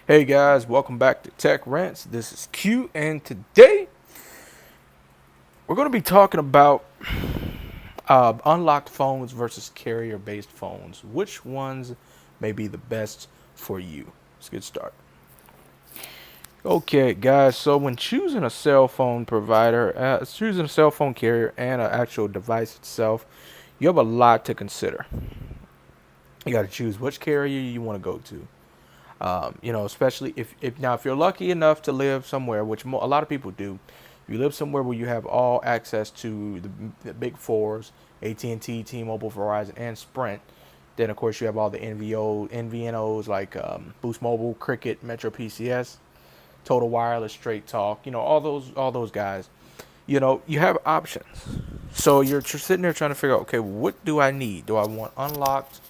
Hey guys, welcome back to Tech Rants. This is Q, and today we're going to be talking about unlocked phones versus carrier based phones. Which ones may be the best for you? Let's get started. Okay, guys, so when choosing a cell phone provider, choosing a cell phone carrier and an actual device itself, you have a lot to consider. You got to choose which carrier you want to go to. Especially if you're lucky enough to live somewhere, which a lot of people do, if you live somewhere where you have all access to the big fours, AT&T, T-Mobile, Verizon, and Sprint, then of course you have all the NVNOs like Boost Mobile, Cricket, Metro PCS, Total Wireless, Straight Talk, all those guys. You have options. So you're sitting there trying to figure out, okay, what do I need? Do I want unlocked?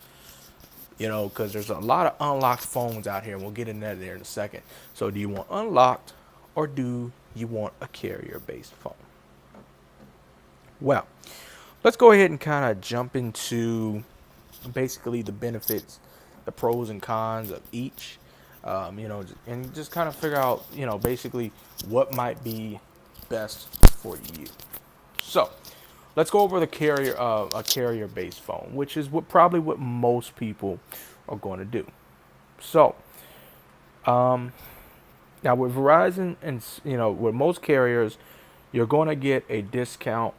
Because there's a lot of unlocked phones out here, and we'll get into that there in a second. So, do you want unlocked, or do you want a carrier-based phone? Well, let's go ahead and kind of jump into basically the benefits, the pros and cons of each. And just kind of figure out, basically what might be best for you. So, let's go over a carrier-based phone, which is what most people are going to do. So, now with Verizon and with most carriers, you're going to get a discount.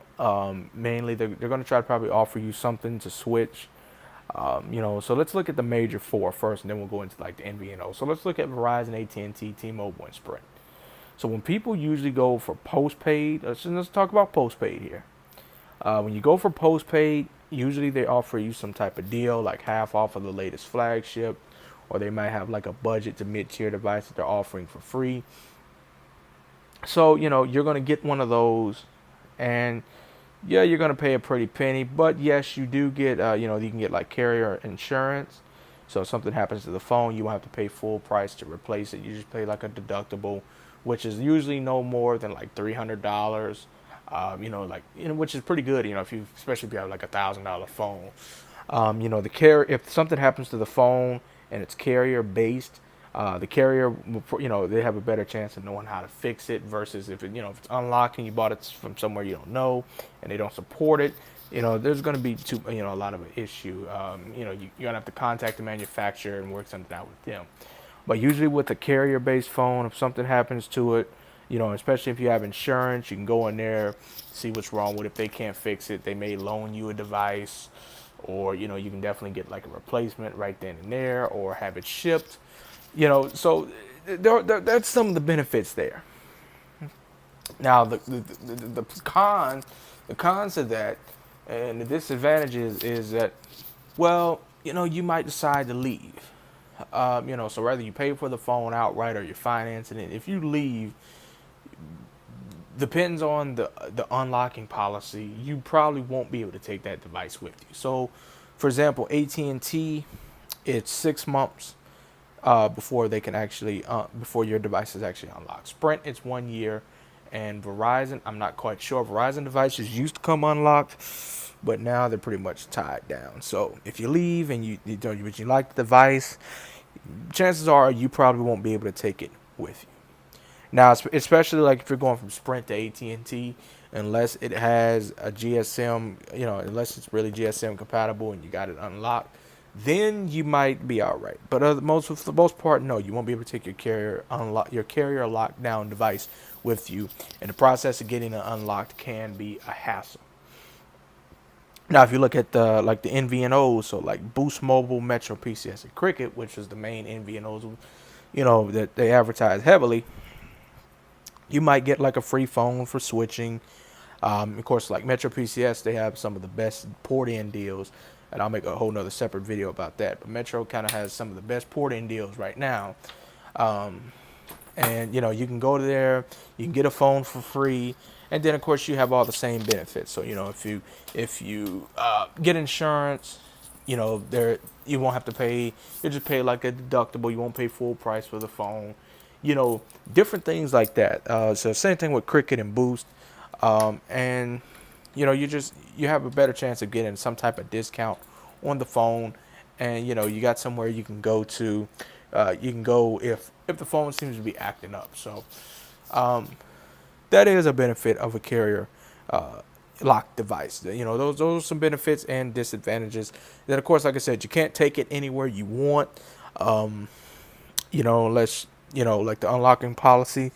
Mainly, they're going to try to probably offer you something to switch. So let's look at the major four first, and then we'll go into like the NVNO. So let's look at Verizon, AT&T, T-Mobile, and Sprint. So when people usually go for postpaid, let's talk about postpaid here. When you go for postpaid, usually they offer you some type of deal, like half off of the latest flagship, or they might have like a budget to mid-tier device that they're offering for free. So you're gonna get one of those, and yeah, you're gonna pay a pretty penny. But yes, you do get you can get like carrier insurance. So if something happens to the phone, you won't have to pay full price to replace it. You just pay like a deductible, which is usually no more than like $300. Which is pretty good. Especially if you have like $1,000 phone. The carrier, if something happens to the phone and it's carrier based, the carrier, they have a better chance of knowing how to fix it versus if it's unlocked and you bought it from somewhere you don't know and they don't support it. There's going to be a lot of an issue. You're gonna have to contact the manufacturer and work something out with them. But usually with a carrier-based phone, if something happens to it, especially if you have insurance, you can go in there, see what's wrong with it. If they can't fix it, they may loan you a device, or you can definitely get like a replacement right then and there, or have it shipped. So that's some of the benefits there. Now the cons of that, and the disadvantages is that, well, you might decide to leave. So whether you pay for the phone outright or you're financing it, if you leave, depends on the unlocking policy. You probably won't be able to take that device with you. So, for example, AT&T, it's 6 months before they can actually before your device is actually unlocked. Sprint, it's 1 year, and Verizon, I'm not quite sure. Verizon devices used to come unlocked, but now they're pretty much tied down. So if you leave and you like the device, chances are you probably won't be able to take it with you. Now, especially like if you're going from Sprint to AT&T, unless it has a GSM, unless it's really GSM compatible and you got it unlocked, then you might be all right. But for the most part, no, you won't be able to take your carrier lockdown device with you, and the process of getting it unlocked can be a hassle. Now, if you look at the NVNOs, so like Boost Mobile, Metro PCS, and Cricket, which is the main NVNOs, that they advertise heavily, you might get like a free phone for switching. Of course, like Metro PCS, they have some of the best port-in deals, and I'll make a whole nother separate video about that. But Metro kind of has some of the best port-in deals right now. And you can go there, you can get a phone for free, and then of course you have all the same benefits. So if you get insurance, there you won't have to pay. You just pay like a deductible. You won't pay full price for the phone. Different things like that. So same thing with Cricket and Boost, and you have a better chance of getting some type of discount on the phone, and you got somewhere you can go to you can go if the phone seems to be acting up. So that is a benefit of a carrier uh, lock device. Those are some benefits and disadvantages. Then, of course, like I said, you can't take it anywhere you want. Um, unless like the unlocking policy.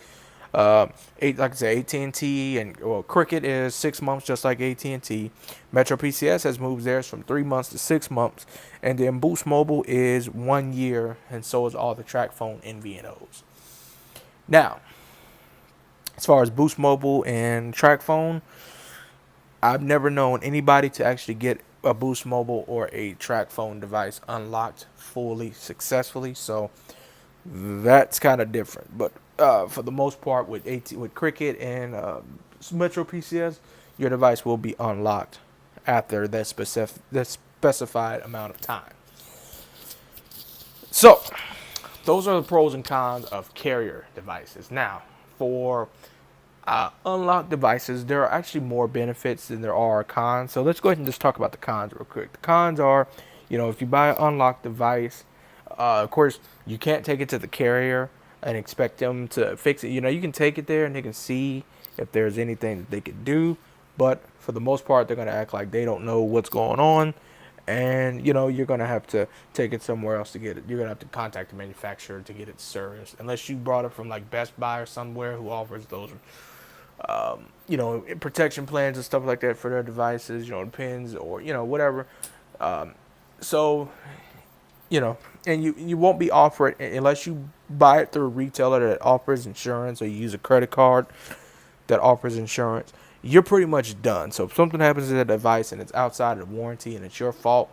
Like I said, AT&T and well, Cricket is 6 months, just like AT&T. Metro PCS has moved theirs from 3 months to 6 months, and then Boost Mobile is 1 year, and so is all the track phone MVNOs. Now, as far as Boost Mobile and track phone, I've never known anybody to actually get a Boost Mobile or a track phone device unlocked fully successfully. So that's kind of different. But for the most part, with Cricket and Metro PCS, your device will be unlocked after that specified amount of time. So those are the pros and cons of carrier devices. Now, for unlocked devices, there are actually more benefits than there are cons. So let's go ahead and just talk about the cons real quick. The cons are, if you buy an unlocked device, of course, you can't take it to the carrier and expect them to fix it. You can take it there and they can see if there's anything that they can do. But for the most part, they're going to act like they don't know what's going on. And, you're going to have to take it somewhere else to get it. You're going to have to contact the manufacturer to get it serviced. Unless you brought it from like Best Buy or somewhere who offers those protection plans and stuff like that for their devices, pins or, whatever. So, and you won't be offered unless you buy it through a retailer that offers insurance or you use a credit card that offers insurance. You're pretty much done. So if something happens to that device and it's outside of the warranty and it's your fault,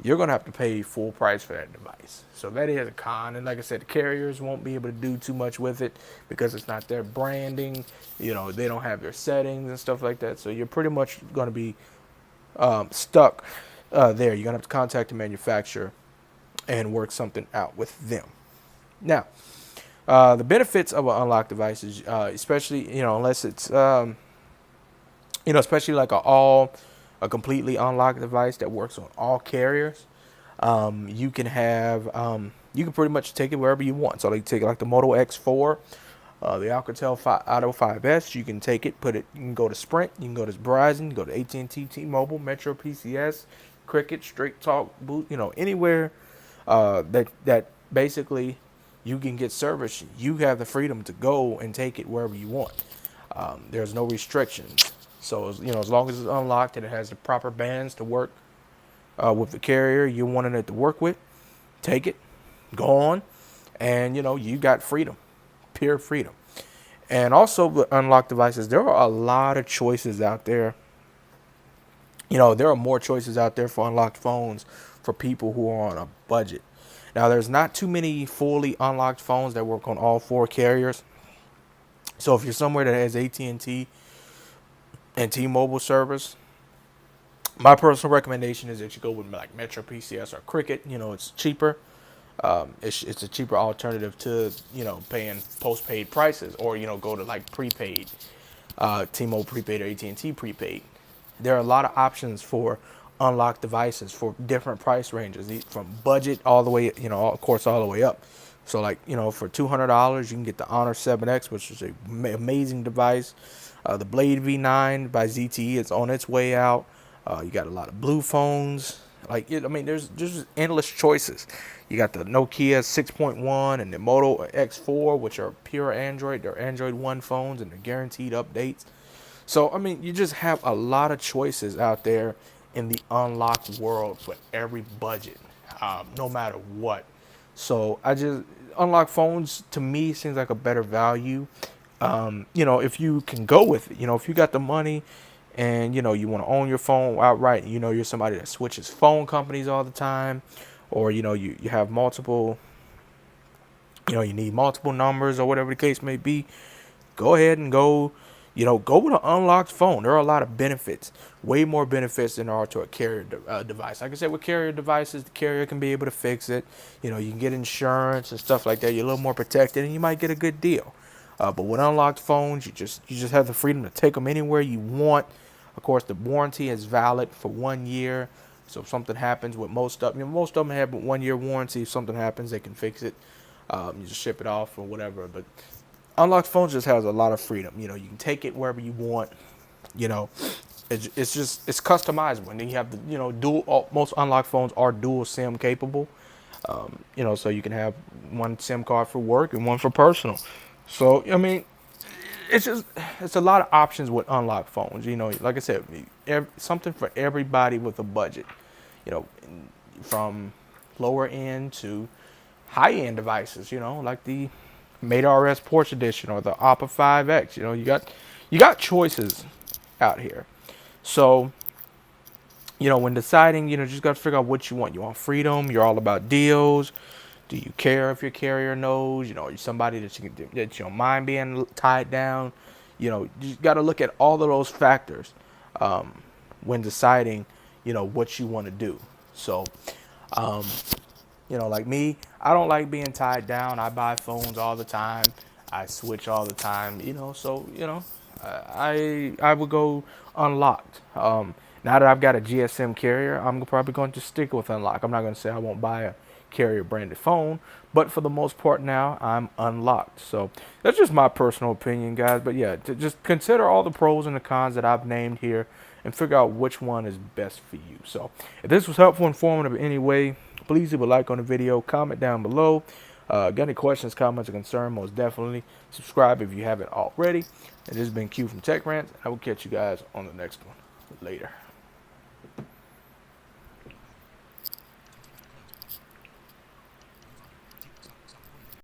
you're going to have to pay full price for that device. So that is a con. And like I said, the carriers won't be able to do too much with it because it's not their branding. They don't have their settings and stuff like that. So you're pretty much going to be stuck there. You're going to have to contact the manufacturer and work something out with them. Now, the benefits of an unlocked device is, especially, unless it's, especially like a completely unlocked device that works on all carriers. You can you can pretty much take it wherever you want. So, like, take like the Moto X4, the Alcatel Auto 5S. You can take it, you can go to Sprint, you can go to Verizon, you can go to AT&T, T-Mobile, Metro PCS, Cricket, Straight Talk, Boot, anywhere that basically you can get service. You have the freedom to go and take it wherever you want. There's no restrictions. So, as long as it's unlocked and it has the proper bands to work with the carrier you wanted it to work with, take it, go on, and, you got freedom, pure freedom. And also with unlocked devices, there are a lot of choices out there. There are more choices out there for unlocked phones for people who are on a budget. Now, there's not too many fully unlocked phones that work on all four carriers. So if you're somewhere that has AT&T and T-Mobile service, my personal recommendation is that you go with like Metro PCS or Cricket. It's cheaper. It's a cheaper alternative to paying postpaid prices, or go to like prepaid, T-Mobile prepaid or AT&T prepaid. There are a lot of options for unlocked devices for different price ranges, from budget all the way, of course, all the way up. So like, for $200, you can get the Honor 7X, which is an amazing device. The Blade V9 by ZTE is on its way out. You got a lot of blue phones. There's just endless choices. You got the Nokia 6.1 and the Moto X4, which are pure Android. They're Android One phones and they're guaranteed updates. So, you just have a lot of choices out there in the unlocked world for every budget, no matter what. So, unlocked phones to me seems like a better value. If you can go with it, if you got the money and, you want to own your phone outright, you're somebody that switches phone companies all the time, or, you have multiple, you need multiple numbers or whatever the case may be, go ahead and go with an unlocked phone. There are a lot of benefits, way more benefits than there are to a carrier device. Like I said, with carrier devices, the carrier can be able to fix it. You can get insurance and stuff like that. You're a little more protected, and you might get a good deal. But with unlocked phones, you just have the freedom to take them anywhere you want. Of course, the warranty is valid for 1 year. So if something happens with most of them, most of them have 1 year warranty. If something happens, they can fix it. You just ship it off or whatever. But unlocked phones just has a lot of freedom. You know, you can take it wherever you want. You know, it's just it's customizable. And then you have the dual. Most unlocked phones are dual SIM capable. You know, so you can have one SIM card for work and one for personal. So I mean, it's a lot of options with unlocked phones. You know, like I said, something for everybody with a budget. You know, from lower end to high end devices. You know, like the Mate RS Porsche Edition or the Oppa 5X. You know, you got choices out here. So you know, when deciding, you know, just got to figure out what you want. You want freedom. You're all about deals. Do you care if your carrier knows? You know, are you somebody that you don't mind being tied down? You know, you got to look at all of those factors when deciding, you know, what you want to do. So, um, you know, like me, I don't like being tied down. I buy phones all the time. I switch all the time. You know, so I would go unlocked. Now that I've got a GSM carrier, I'm probably going to stick with unlocked. I'm not going to say I won't buy a carrier branded phone, but for the most part now I'm unlocked. So that's just my personal opinion, guys. But yeah, to just consider all the pros and the cons that I've named here and figure out which one is best for you. So if this was helpful, informative in any way, please leave a like on the video, comment down below. Got any questions, comments, or concern, most definitely subscribe if you haven't already. And this has been Q from Tech Rants. I will catch you guys on the next one. Later.